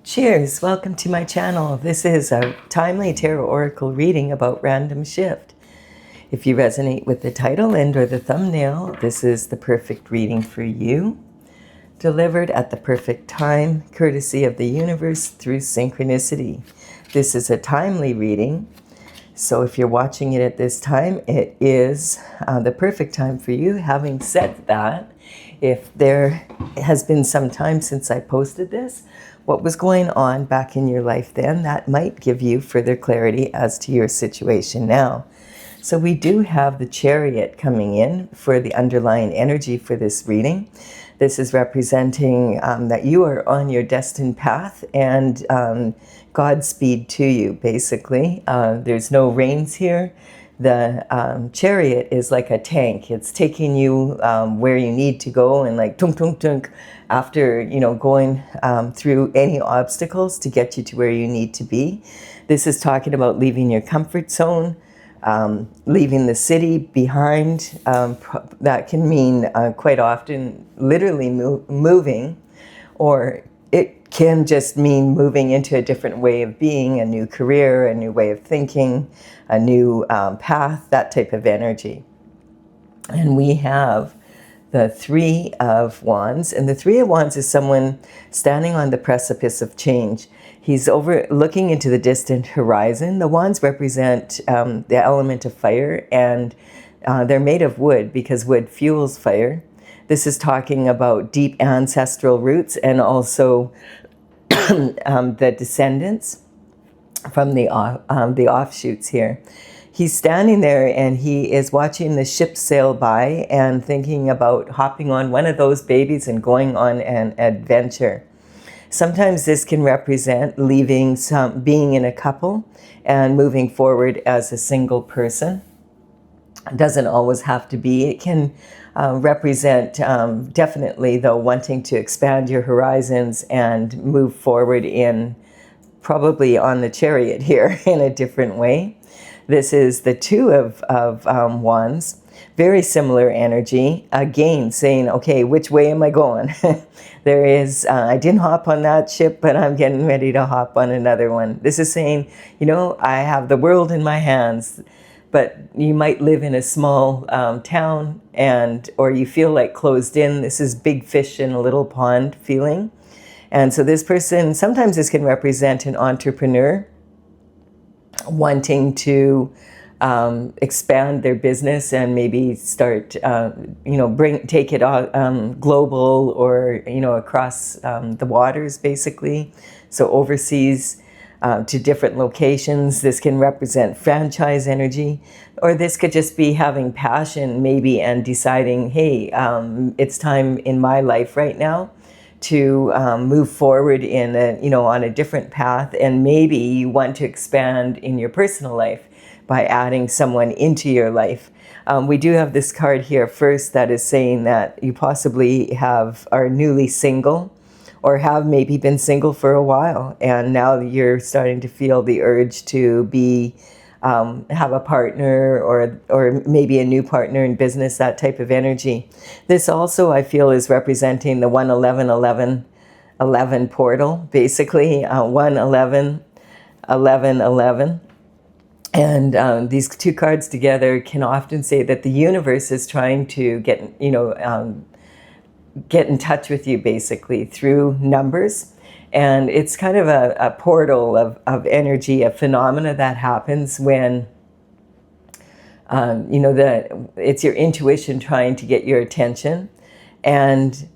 Cheers! Welcome to my channel. This is a timely tarot oracle reading about random shift. If you resonate with the title and or the thumbnail, this is the perfect reading for you. Delivered at the perfect time, courtesy of the universe through synchronicity. This is a timely reading, so if you're watching it at this time, it is the perfect time for you. Having said that, if there has been some time since I posted this, what was going on back in your life then, that might give you further clarity as to your situation now. So we do have the Chariot coming in for the underlying energy for this reading. This is representing that you are on your destined path and Godspeed to you, basically. There's no reins here. The Chariot is like a tank. It's taking you where you need to go, and like tunk tunk tunk after going through any obstacles to get you to where you need to be. This is talking about leaving your comfort zone, leaving the city behind. That can mean quite often literally moving, or it can just mean moving into a different way of being, a new career, a new way of thinking, a new path, that type of energy. And we have the Three of Wands, and the Three of Wands is someone standing on the precipice of change. He's looking into the distant horizon. The wands represent the element of fire, and they're made of wood because wood fuels fire. This is talking about deep ancestral roots and also the descendants from the offshoots here. He's standing there and he is watching the ship sail by and thinking about hopping on one of those babies and going on an adventure. Sometimes this can represent leaving being in a couple and moving forward as a single person. It doesn't always have to be. It can represent definitely, though, wanting to expand your horizons and move forward in probably on the Chariot here in a different way. This is the Two of Wands. Very similar energy. Again, saying, okay, which way am I going? There is, I didn't hop on that ship, but I'm getting ready to hop on another one. This is saying, I have the world in my hands, but you might live in a small town or you feel like closed in. This is big fish in a little pond feeling. And so this person, sometimes this can represent an entrepreneur wanting to expand their business and maybe start, take it global or, across the waters, basically. So overseas to different locations. This can represent franchise energy, or this could just be having passion maybe and deciding, hey, it's time in my life right now to move forward in on a different path, and maybe you want to expand in your personal life by adding someone into your life. We do have this card here first that is saying that you possibly are newly single or have maybe been single for a while, and now you're starting to feel the urge to have a partner or maybe a new partner in business, that type of energy. This also, I feel, is representing the 1-11-11-11 portal, basically 1-11-11-11. And these two cards together can often say that the universe is trying to get in touch with you, basically, through numbers. And it's kind of a portal of energy, a phenomena that happens when, it's your intuition trying to get your attention. And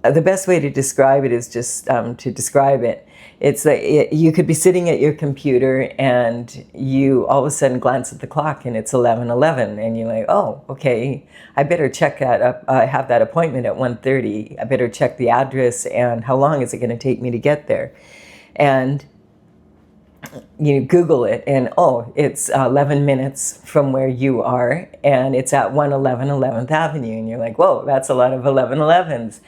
the best way to describe it is just to describe it. It's like you could be sitting at your computer and you all of a sudden glance at the clock and it's 11:11 and you're like, oh, okay, I better check that up. I have that appointment at 1:30. I better check the address and how long is it going to take me to get there? And you Google it and it's 11 minutes from where you are and it's at 111 11th Avenue, and you're like, whoa, that's a lot of 11:11s.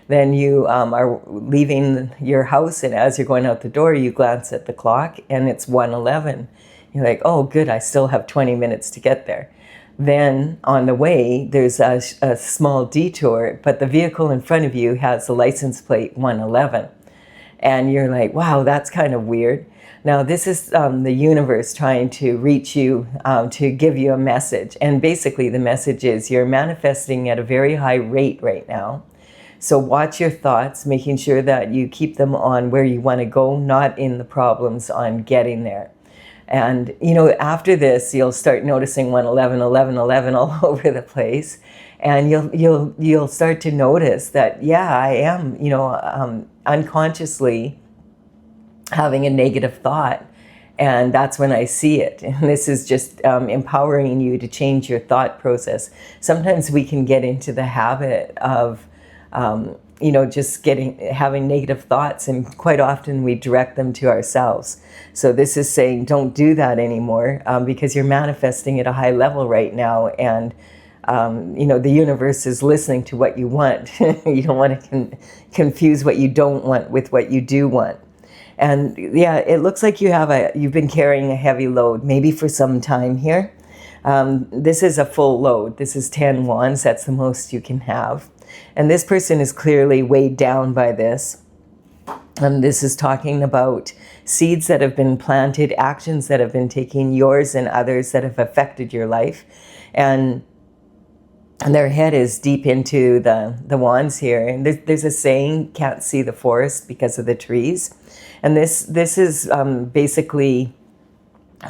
Then you are leaving your house, and as you're going out the door, you glance at the clock, and it's 1:11. You're like, oh, good, I still have 20 minutes to get there. Then on the way, there's a small detour, but the vehicle in front of you has the license plate 111. And you're like, wow, that's kind of weird. Now, this is the universe trying to reach you, to give you a message. And basically the message is you're manifesting at a very high rate right now. So watch your thoughts, making sure that you keep them on where you want to go, not in the problems on getting there. And, you know, after this, you'll start noticing 111, 11, 11 all over the place. And you'll start to notice that, yeah, I am, you know, unconsciously having a negative thought. And that's when I see it. And this is just empowering you to change your thought process. Sometimes we can get into the habit of, you know, just having negative thoughts, and quite often we direct them to ourselves. So this is saying don't do that anymore, because you're manifesting at a high level right now, and you know, the universe is listening to what you want. You don't want to confuse what you don't want with what you do want. And yeah, it looks like you've been carrying a heavy load, maybe for some time here. This is a full load. This is 10 wands. That's the most you can have. And this person is clearly weighed down by this. This is talking about seeds that have been planted, actions that have been taken, yours and others, that have affected your life. And their head is deep into the wands here. And there's a saying, can't see the forest because of the trees. And this is basically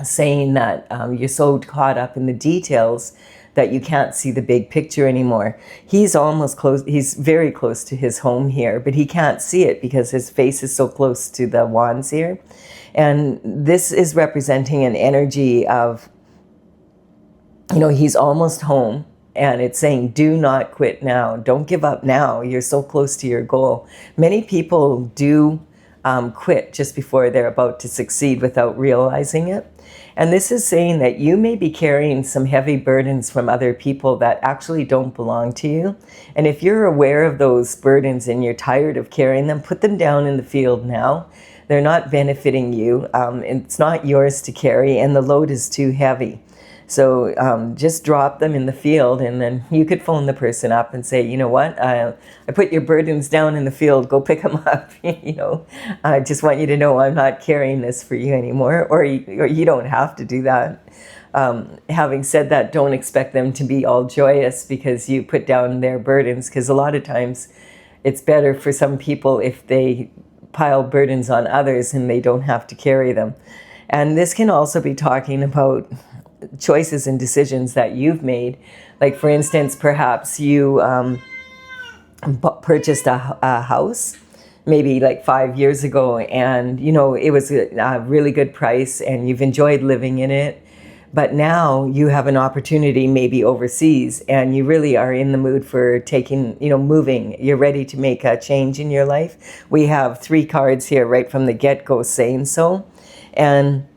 saying that you're so caught up in the details that you can't see the big picture anymore. He's almost close. He's very close to his home here, but he can't see it because his face is so close to the wands here. And this is representing an energy of, you know, he's almost home. And it's saying, do not quit now. Don't give up now. You're so close to your goal. Many people do quit just before they're about to succeed without realizing it. And this is saying that you may be carrying some heavy burdens from other people that actually don't belong to you. And if you're aware of those burdens and you're tired of carrying them, put them down in the field now. They're not benefiting you. It's not yours to carry, and the load is too heavy. So just drop them in the field, and then you could phone the person up and say, you know what, I put your burdens down in the field, go pick them up. You know, I just want you to know I'm not carrying this for you anymore, or you don't have to do that. Having said that, don't expect them to be all joyous because you put down their burdens, because a lot of times it's better for some people if they pile burdens on others and they don't have to carry them. And this can also be talking about choices and decisions that you've made. Like, for instance, perhaps you purchased a house maybe like 5 years ago, and you know it was a really good price and you've enjoyed living in it, but now you have an opportunity maybe overseas and you really are in the mood for moving. You're ready to make a change in your life. We have 3 cards here right from the get-go saying so. And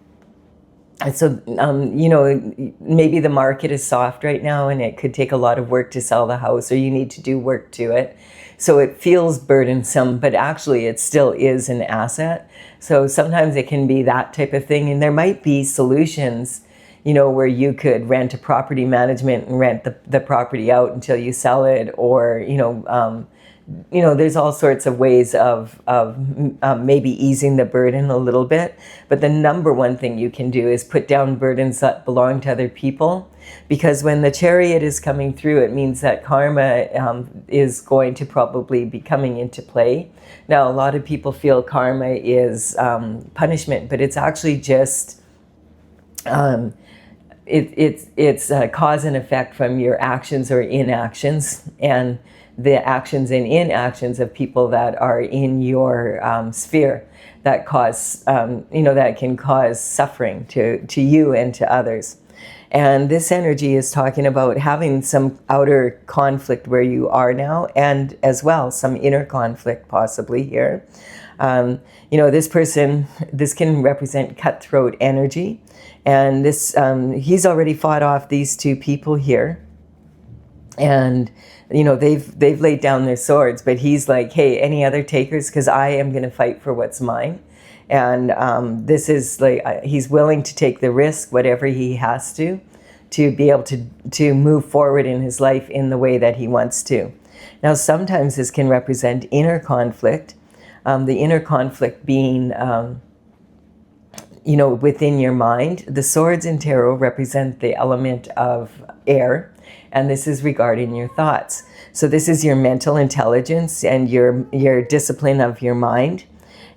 so, you know, maybe the market is soft right now and it could take a lot of work to sell the house, or you need to do work to it. So it feels burdensome, but actually it still is an asset. So sometimes it can be that type of thing. And there might be solutions, you know, where you could rent a property management and rent the property out until you sell it, or, you know, there's all sorts of ways of maybe easing the burden a little bit. But the number one thing you can do is put down burdens that belong to other people. Because when the Chariot is coming through, it means that karma is going to probably be coming into play. Now, a lot of people feel karma is punishment, but it's actually just, it's a cause and effect from your actions or inactions, and the actions and inactions of people that are in your sphere that cause, that can cause suffering to you and to others. And this energy is talking about having some outer conflict where you are now, and as well some inner conflict possibly here. This person, this can represent cutthroat energy, and this he's already fought off these 2 people here, and they've laid down their swords, but he's like, hey, any other takers? Because I am going to fight for what's mine. And this is like, he's willing to take the risk, whatever he has to be able to move forward in his life in the way that he wants to. Now, sometimes this can represent inner conflict. The inner conflict being, within your mind. The swords in tarot represent the element of air, and this is regarding your thoughts. So this is your mental intelligence and your discipline of your mind.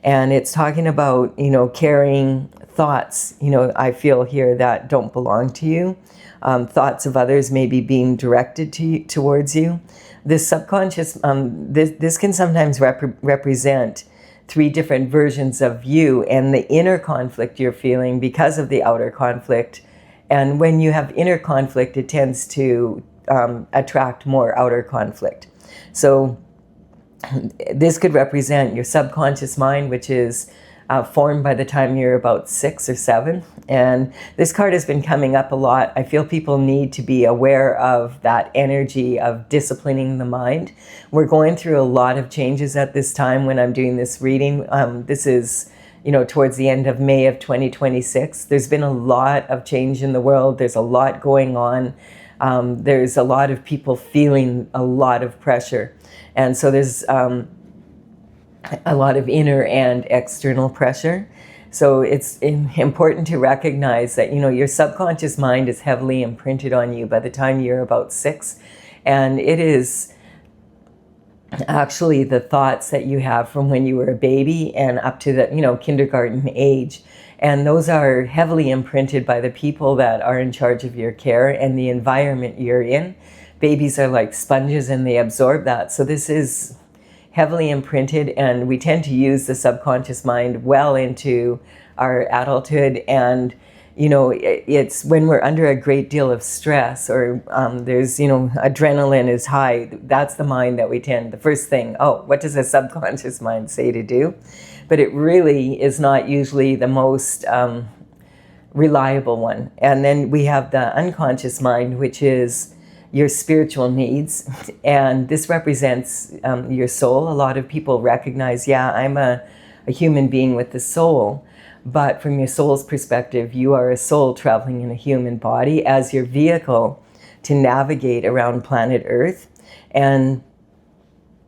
And it's talking about, carrying thoughts, I feel here, that don't belong to you. Thoughts of others maybe being directed towards you. This subconscious, this can sometimes represent 3 different versions of you and the inner conflict you're feeling because of the outer conflict. And when you have inner conflict, it tends to attract more outer conflict. So this could represent your subconscious mind, which is formed by the time you're about 6 or 7. And this card has been coming up a lot. I feel people need to be aware of that energy of disciplining the mind. We're going through a lot of changes at this time when I'm doing this reading. This is, towards the end of May of 2026. There's been a lot of change in the world. There's a lot going on. There's a lot of people feeling a lot of pressure. And so there's a lot of inner and external pressure. So it's important to recognize that, your subconscious mind is heavily imprinted on you by the time you're about 6. And it is actually the thoughts that you have from when you were a baby and up to the, kindergarten age. And those are heavily imprinted by the people that are in charge of your care and the environment you're in. Babies are like sponges and they absorb that. So this is heavily imprinted, and we tend to use the subconscious mind well into our adulthood. And it's when we're under a great deal of stress or there's adrenaline is high, that's the mind that we tend, the first thing, what does the subconscious mind say to do? But it really is not usually the most reliable one. And then we have the unconscious mind, which is your spiritual needs, and this represents your soul. A lot of people recognize, I'm a human being with a soul, but from your soul's perspective, you are a soul traveling in a human body as your vehicle to navigate around planet Earth. And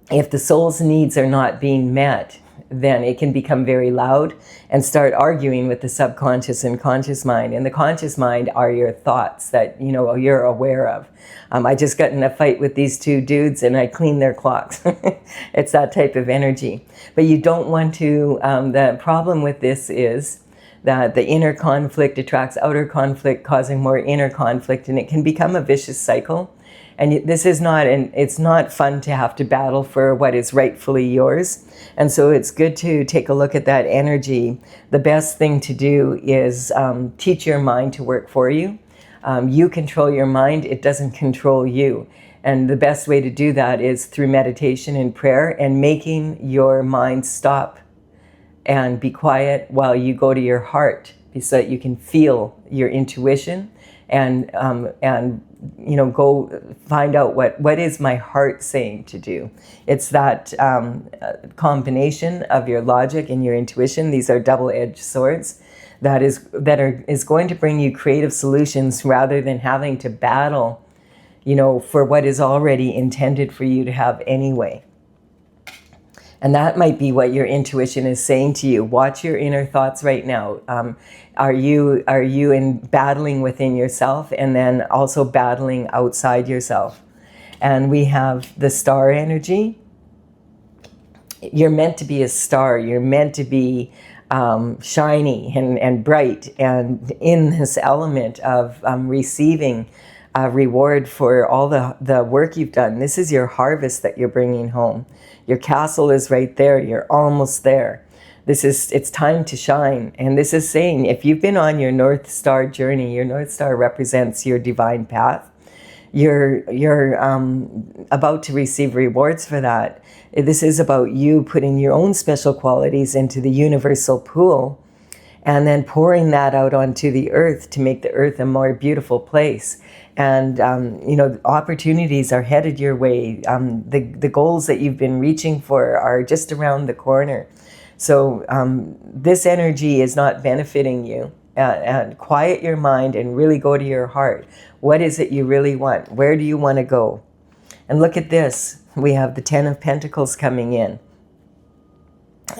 if the soul's needs are not being met, then it can become very loud and start arguing with the subconscious and conscious mind. And the conscious mind are your thoughts that you're aware of. I just got in a fight with these 2 dudes and I cleaned their clocks. It's that type of energy. But you don't want to, the problem with this is that the inner conflict attracts outer conflict, causing more inner conflict, and it can become a vicious cycle. And this is not, it's not fun to have to battle for what is rightfully yours. And so it's good to take a look at that energy. The best thing to do is teach your mind to work for you. You control your mind, it doesn't control you. And the best way to do that is through meditation and prayer and making your mind stop and be quiet while you go to your heart, so that you can feel your intuition and go find out what is my heart saying to do. It's that combination of your logic and your intuition. These are double-edged swords that is going to bring you creative solutions rather than having to battle, for what is already intended for you to have anyway. And that might be what your intuition is saying to you. Watch your inner thoughts right now. Are you in battling within yourself and then also battling outside yourself? And we have the star energy. You're meant to be a star. You're meant to be shiny and bright, and in this element of receiving a reward for all the work you've done. This is your harvest that you're bringing home. Your castle is right there. You're almost there. It's time to shine. And this is saying, if you've been on your North Star journey, your North Star represents your divine path. You're about to receive rewards for that. This is about you putting your own special qualities into the universal pool and then pouring that out onto the earth to make the earth a more beautiful place. And, opportunities are headed your way. The goals that you've been reaching for are just around the corner. So this energy is not benefiting you. And quiet your mind and really go to your heart. What is it you really want? Where do you want to go? And look at this. We have the 10 of Pentacles coming in.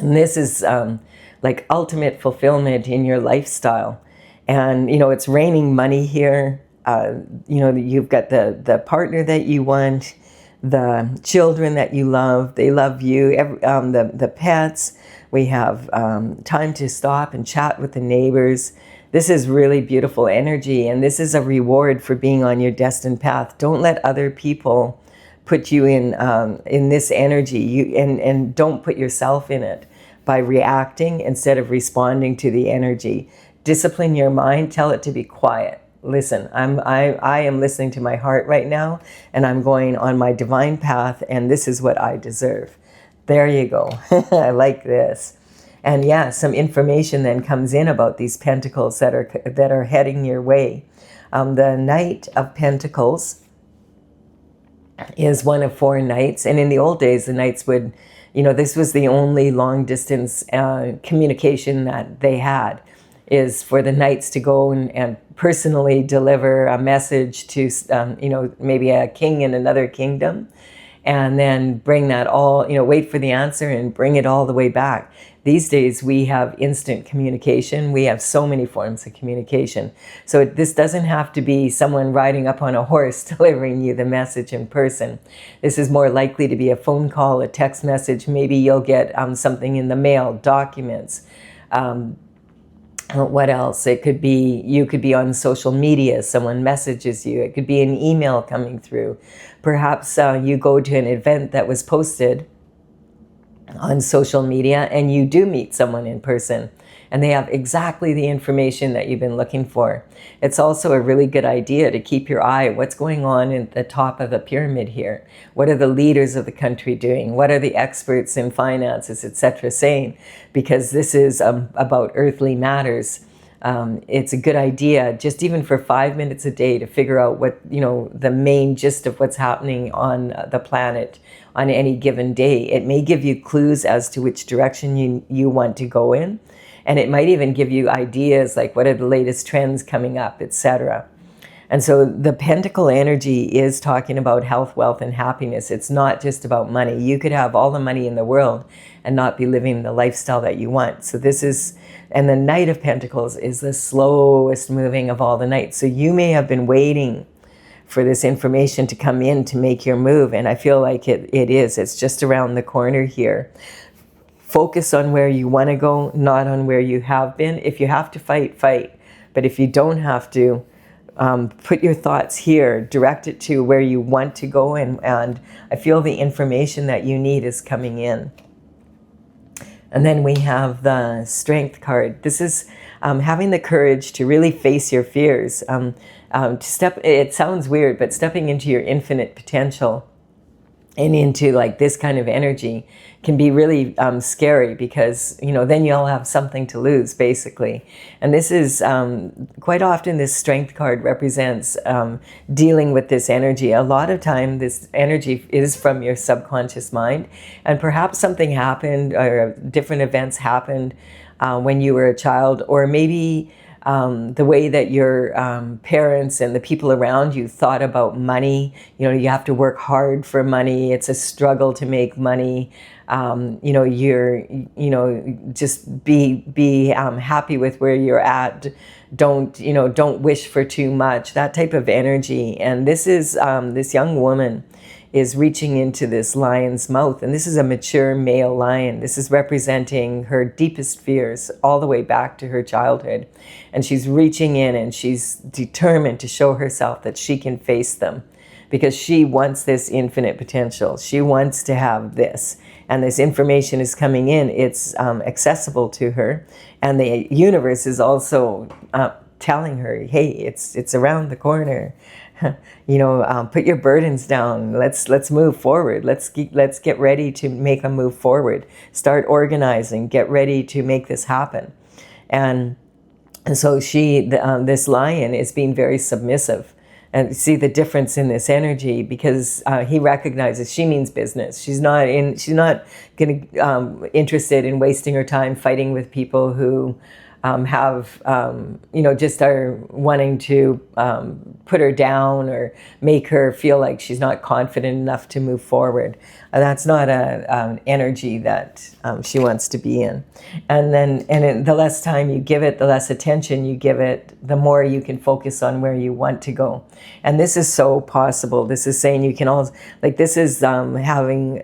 And this is like ultimate fulfillment in your lifestyle. And, you know, it's raining money here. You know, you've got the partner that you want, the children that you love, they love you, the pets. We have time to stop and chat with the neighbors. This is really beautiful energy, and this is a reward for being on your destined path. Don't let other people put you in this energy, and don't put yourself in it by reacting instead of responding to the energy. Discipline your mind, tell it to be quiet. Listen, I am listening to my heart right now, and I'm going on my divine path, and this is what I deserve. There you go. I like this. And yeah, some information then comes in about these pentacles that are heading your way. The Knight of Pentacles is one of 4 knights, and in the old days, the knights would, you know, this was the only long distance communication that they had, is for the knights to go and personally deliver a message to, you know, maybe a king in another kingdom, and then bring that all, you know, wait for the answer and bring it all the way back. These days we have instant communication. We have so many forms of communication. So this doesn't have to be someone riding up on a horse delivering you the message in person. This is more likely to be a phone call, a text message. Maybe you'll get something in the mail, documents. What else? It could be, you could be on social media, someone messages you. It could be an email coming through. Perhaps you go to an event that was posted on social media and you do meet someone in person and they have exactly the information that you've been looking for. It's also a really good idea to keep your eye. What's going on at the top of the pyramid here? What are the leaders of the country doing? What are the experts in finances, etc., saying? Because this is about earthly matters. It's a good idea, just even for 5 minutes a day, to figure out what, you know, the main gist of what's happening on the planet on any given day. It may give you clues as to which direction you want to go in. And it might even give you ideas like what are the latest trends coming up, etc. And so the Pentacle energy is talking about health, wealth, and happiness. It's not just about money. You could have all the money in the world and not be living the lifestyle that you want. So this is, and the Knight of Pentacles is the slowest moving of all the knights. So you may have been waiting for this information to come in to make your move. And I feel like it is. It's just around the corner here. Focus on where you want to go, not on where you have been. If you have to fight, fight. But if you don't have to, put your thoughts here, direct it to where you want to go, and I feel the information that you need is coming in. And then we have the Strength card. This is having the courage to really face your fears. It sounds weird, but stepping into your infinite potential and into like this kind of energy can be really scary, because, you know, then you'll have something to lose, basically. And this is quite often this Strength card represents dealing with this energy. A lot of time this energy is from your subconscious mind, and perhaps something happened or different events happened when you were a child, or maybe the way that your parents and the people around you thought about money. You know, you have to work hard for money. It's a struggle to make money. You know, just be happy with where you're at. Don't wish for too much. That type of energy. And this is this young woman is reaching into this lion's mouth, and this is a mature male lion. This is representing her deepest fears all the way back to her childhood, and she's reaching in and she's determined to show herself that she can face them, because she wants this infinite potential. She wants to have this, and this information is coming in. It's accessible to her, and the universe is also telling her, hey, it's around the corner. You know, put your burdens down. Let's move forward. Let's get ready to make a move forward. Start organizing. Get ready to make this happen. And so this lion is being very submissive. And see the difference in this energy, because he recognizes she means business. She's not interested in wasting her time fighting with people who have, just are wanting to put her down or make her feel like she's not confident enough to move forward. That's not an energy that she wants to be in. And the less time you give it, the less attention you give it, the more you can focus on where you want to go. And this is so possible. This is saying you can also, like this is having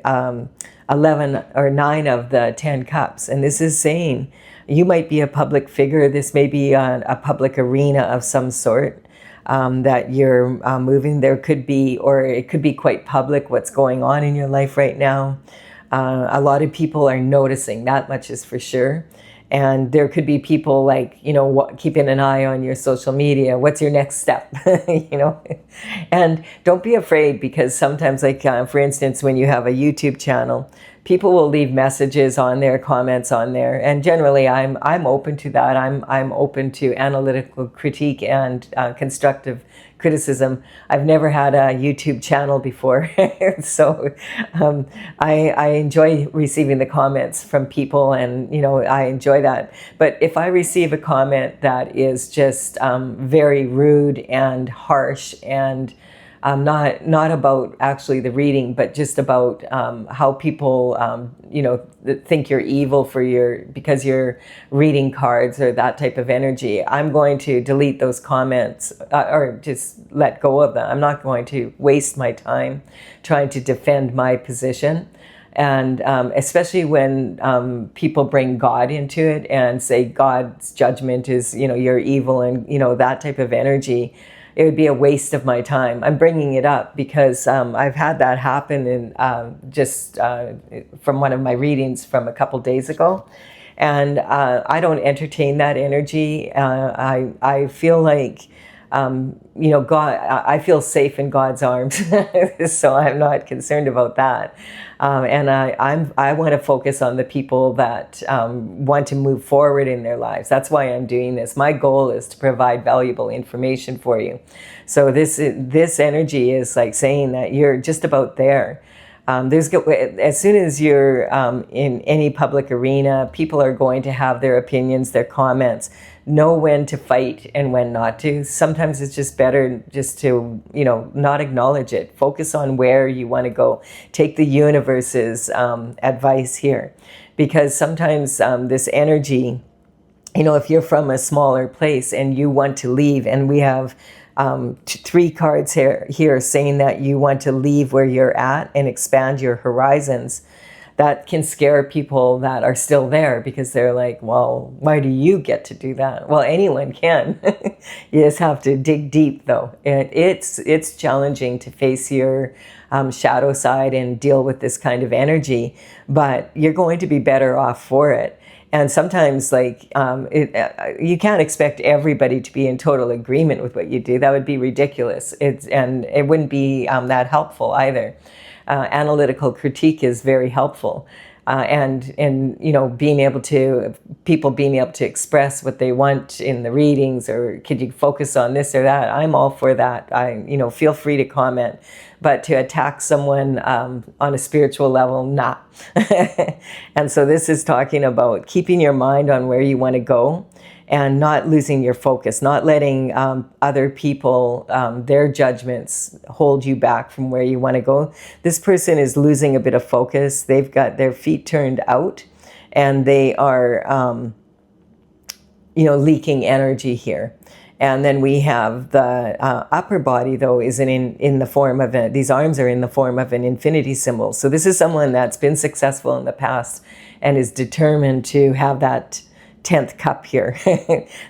11 or 9 of the 10 cups. And this is saying you might be a public figure. This may be a public arena of some sort that you're moving. There could be, or it could be quite public what's going on in your life right now. A lot of people are noticing, that much is for sure. And there could be people like, keeping an eye on your social media. What's your next step? And don't be afraid, because sometimes, like, for instance, when you have a YouTube channel, people will leave messages on there, comments on there. And generally I'm open to that. I'm open to analytical critique and constructive criticism. I've never had a YouTube channel before, so I enjoy receiving the comments from people, and I enjoy that. But if I receive a comment that is just very rude and harsh and not about actually the reading, but just about how people think you're evil because you're reading cards or that type of energy, I'm going to delete those comments or just let go of them. I'm not going to waste my time trying to defend my position. And especially when people bring God into it and say God's judgment is, you're evil, and, that type of energy, it would be a waste of my time. I'm bringing it up because I've had that happen from one of my readings from a couple days ago. And I don't entertain that energy. I feel like, God, I feel safe in God's arms. So I'm not concerned about that. And I want to focus on the people that want to move forward in their lives. That's why I'm doing this. My goal is to provide valuable information for you. So this energy is like saying that you're just about there. As soon as you're in any public arena, people are going to have their opinions, their comments. Know when to fight and when not to. Sometimes it's just better just to, not acknowledge it. Focus on where you want to go. Take the universe's advice here. Because sometimes this energy, if you're from a smaller place and you want to leave, and we have 3 cards here saying that you want to leave where you're at and expand your horizons, that can scare people that are still there, because they're like, well, why do you get to do that? Well, anyone can. You just have to dig deep, though. It's challenging to face your shadow side and deal with this kind of energy, but you're going to be better off for it. And sometimes, you can't expect everybody to be in total agreement with what you do. That would be ridiculous. And it wouldn't be that helpful either. Analytical critique is very helpful. And being able to express what they want in the readings, or could you focus on this or that? I'm all for that. Feel free to comment, but to attack someone on a spiritual level, nah. And so this is talking about keeping your mind on where you want to go, and not losing your focus, not letting other people, their judgments hold you back from where you want to go. This person is losing a bit of focus. They've got their feet turned out, and they are, leaking energy here. And then we have the upper body, though, is in the form of these arms are in the form of an infinity symbol. So this is someone that's been successful in the past and is determined to have that 10th cup here.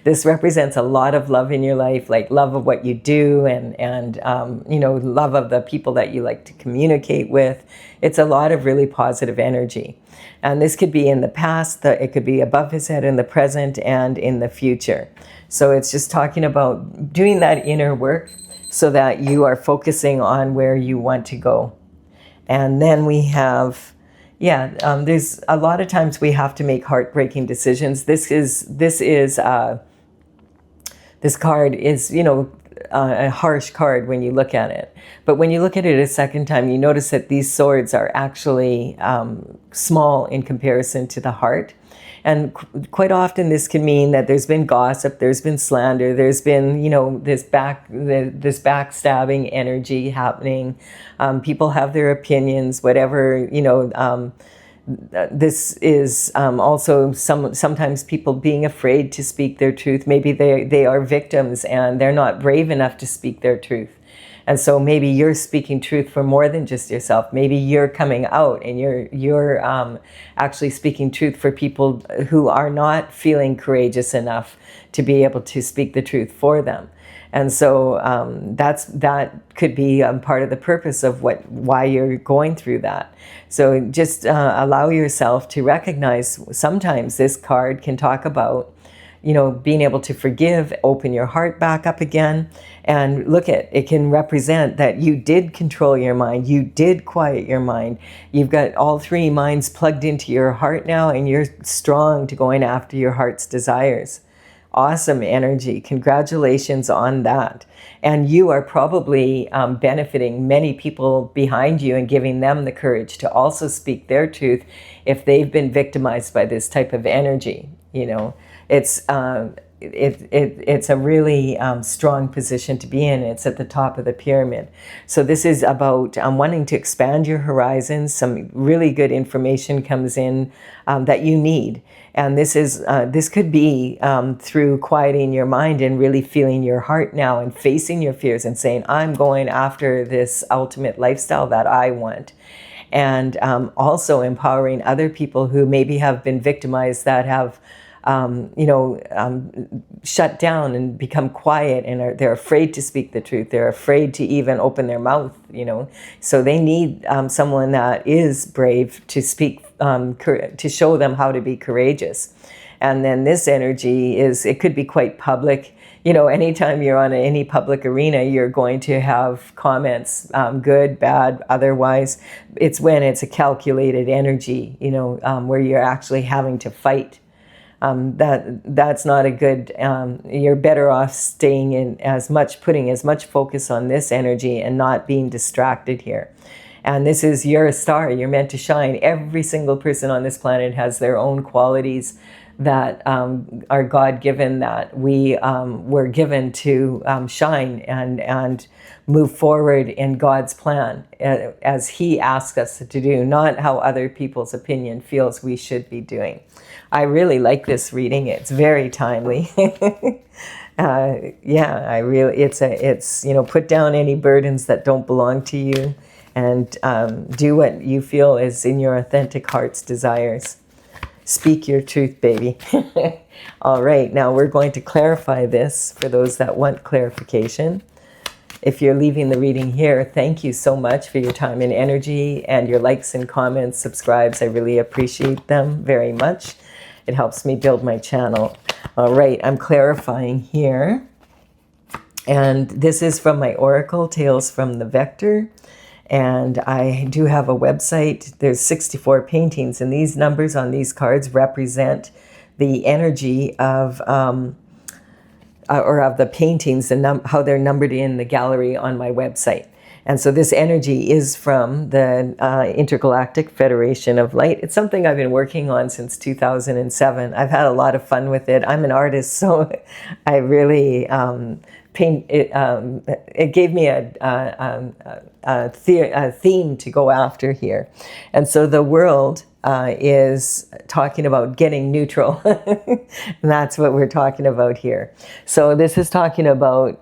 This represents a lot of love in your life, like love of what you do, and love of the people that you like to communicate with. It's a lot of really positive energy. And this could be in the past, it could be above his head in the present, and in the future. So it's just talking about doing that inner work so that you are focusing on where you want to go. And then we have, there's a lot of times we have to make heartbreaking decisions. This card is, a harsh card when you look at it. But when you look at it a second time, you notice that these swords are actually small in comparison to the heart. And quite often this can mean that there's been gossip, there's been slander, there's been, this backstabbing energy happening. People have their opinions, whatever, this is also sometimes people being afraid to speak their truth. Maybe they are victims and they're not brave enough to speak their truth. And so maybe you're speaking truth for more than just yourself. Maybe you're coming out and you're actually speaking truth for people who are not feeling courageous enough to be able to speak the truth for them. And so that could be part of the purpose of why you're going through that. So just allow yourself to recognize sometimes this card can talk about being able to forgive, open your heart back up again, and look at it can represent that you did control your mind, you did quiet your mind. You've got all three minds plugged into your heart now, and you're strong to going after your heart's desires. Awesome energy. Congratulations on that. And you are probably benefiting many people behind you and giving them the courage to also speak their truth if they've been victimized by this type of energy. It's a really strong position to be in. It's at the top of the pyramid. So this is about wanting to expand your horizons. Some really good information comes in that you need. And this could be through quieting your mind and really feeling your heart now and facing your fears and saying, I'm going after this ultimate lifestyle that I want. And also empowering other people who maybe have been victimized, that have shut down and become quiet, and they're afraid to speak the truth. They're afraid to even open their mouth, So they need someone that is brave to speak, to show them how to be courageous. And then this energy it could be quite public. Anytime you're on any public arena, you're going to have comments, good, bad, otherwise. It's when it's a calculated energy, where you're actually having to fight. That's not a good, you're better off staying putting as much focus on this energy and not being distracted here. And you're a star, you're meant to shine. Every single person on this planet has their own qualities that are God-given, that we were given to shine and move forward in God's plan as He asks us to do, not how other people's opinion feels we should be doing. I really like this reading. It's very timely. It's put down any burdens that don't belong to you, and do what you feel is in your authentic heart's desires. Speak your truth, baby. All right, now we're going to clarify this for those that want clarification. If you're leaving the reading here, thank you so much for your time and energy and your likes and comments, subscribes. I really appreciate them very much. It helps me build my channel. All right, I'm clarifying here. And this is from my Oracle, Tales from the Vector. And I do have a website. There's 64 paintings, and these numbers on these cards represent the energy of the paintings, how they're numbered in the gallery on my website. And so this energy is from the Intergalactic Federation of Light. It's something I've been working on since 2007. I've had a lot of fun with it. I'm an artist, so I really paint it. It gave me a theme to go after here. And so the world is talking about getting neutral. And that's what we're talking about here. So this is talking about,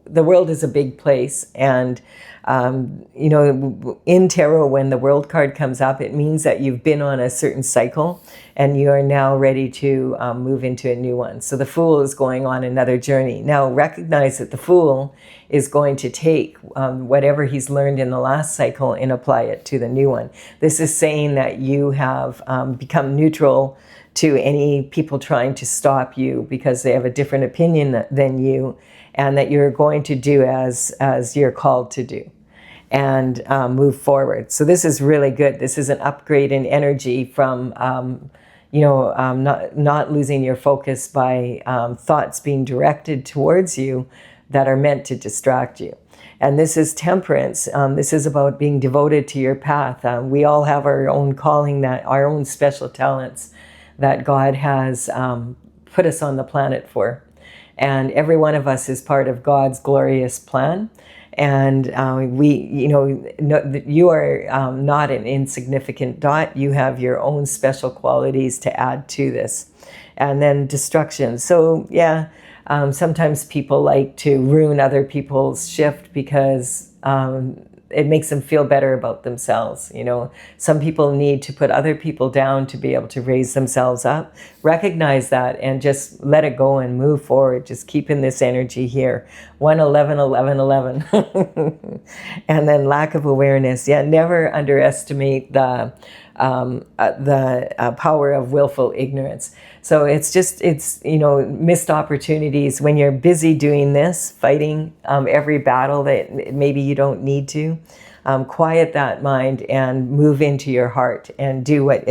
the world is a big place, and in tarot, when the world card comes up, it means that you've been on a certain cycle and you are now ready to move into a new one. So the Fool is going on another journey. Now recognize that the Fool is going to take whatever he's learned in the last cycle and apply it to the new one. This is saying that you have become neutral to any people trying to stop you because they have a different opinion than you, and that you're going to do as you're called to do and move forward. So this is really good. This is an upgrade in energy from, not losing your focus by thoughts being directed towards you that are meant to distract you. And this is temperance. This is about being devoted to your path. We all have our own calling, our own special talents that God has put us on the planet for. And every one of us is part of God's glorious plan. And you are not an insignificant dot. You have your own special qualities to add to this. And then destruction. So yeah, sometimes people like to ruin other people's shift because it makes them feel better about themselves. Some people need to put other people down to be able to raise themselves up. Recognize that and just let it go and move forward. Just keep in this energy here. 111, 11, 11. And then lack of awareness. Yeah, never underestimate the power of willful ignorance. So it's missed opportunities when you're busy doing this, fighting every battle that maybe you don't need to. Quiet that mind and move into your heart and do what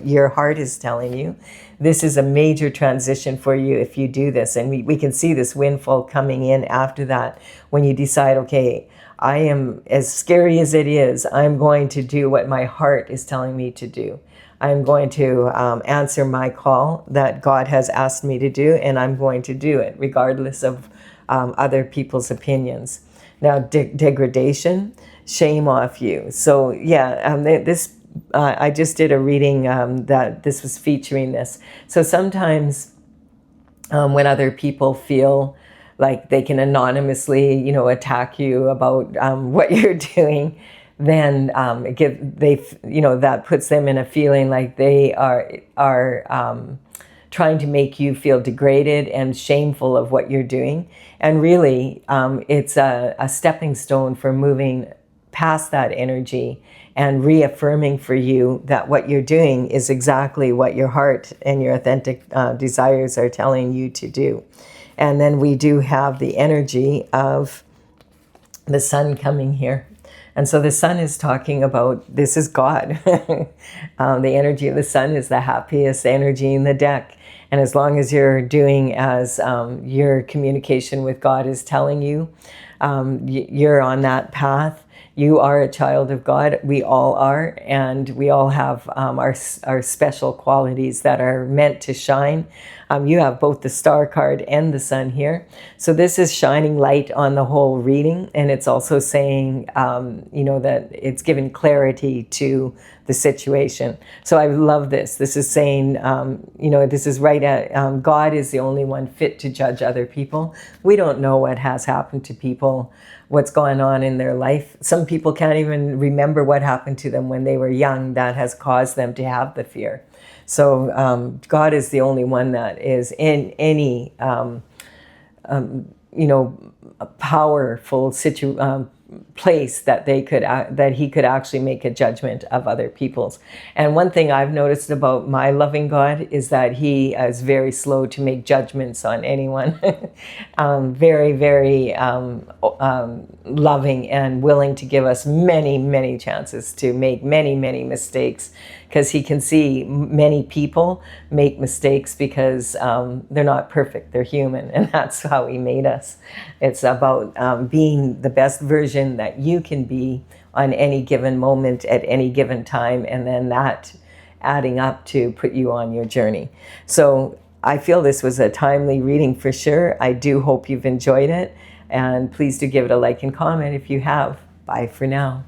your heart is telling you. This is a major transition for you if you do this, and we can see this windfall coming in after that when you decide, okay, I am, as scary as it is, I'm going to do what my heart is telling me to do. I'm going to answer my call that God has asked me to do, and I'm going to do it regardless of other people's opinions. Now, degradation, shame off you. So yeah, I just did a reading that this was featuring this. So sometimes when other people feel like they can anonymously, attack you about what you're doing, then that puts them in a feeling like they are trying to make you feel degraded and shameful of what you're doing. And really, it's a stepping stone for moving past that energy and reaffirming for you that what you're doing is exactly what your heart and your authentic desires are telling you to do. And then we do have the energy of the sun coming here. And so the sun is talking about, this is God. The energy of the sun is the happiest energy in the deck. And as long as you're doing as your communication with God is telling you, you're on that path. You are a child of God. We all are. And we all have our special qualities that are meant to shine. You have both the star card and the sun here. So this is shining light on the whole reading. And it's also saying, that it's giving clarity to the situation. So I love this. This is saying, this is right at, God is the only one fit to judge other people. We don't know what has happened to people, what's going on in their life. Some people can't even remember what happened to them when they were young that has caused them to have the fear. So God is the only one that is in any, powerful place that he could actually make a judgment of other people's. And one thing I've noticed about my loving God is that he is very slow to make judgments on anyone. Very, very loving and willing to give us many, many chances to make many, many mistakes, because he can see many people make mistakes because they're not perfect, they're human, and that's how he made us. It's about being the best version that you can be on any given moment at any given time, and then that adding up to put you on your journey. So I feel this was a timely reading for sure. I do hope you've enjoyed it, and please do give it a like and comment if you have. Bye for now.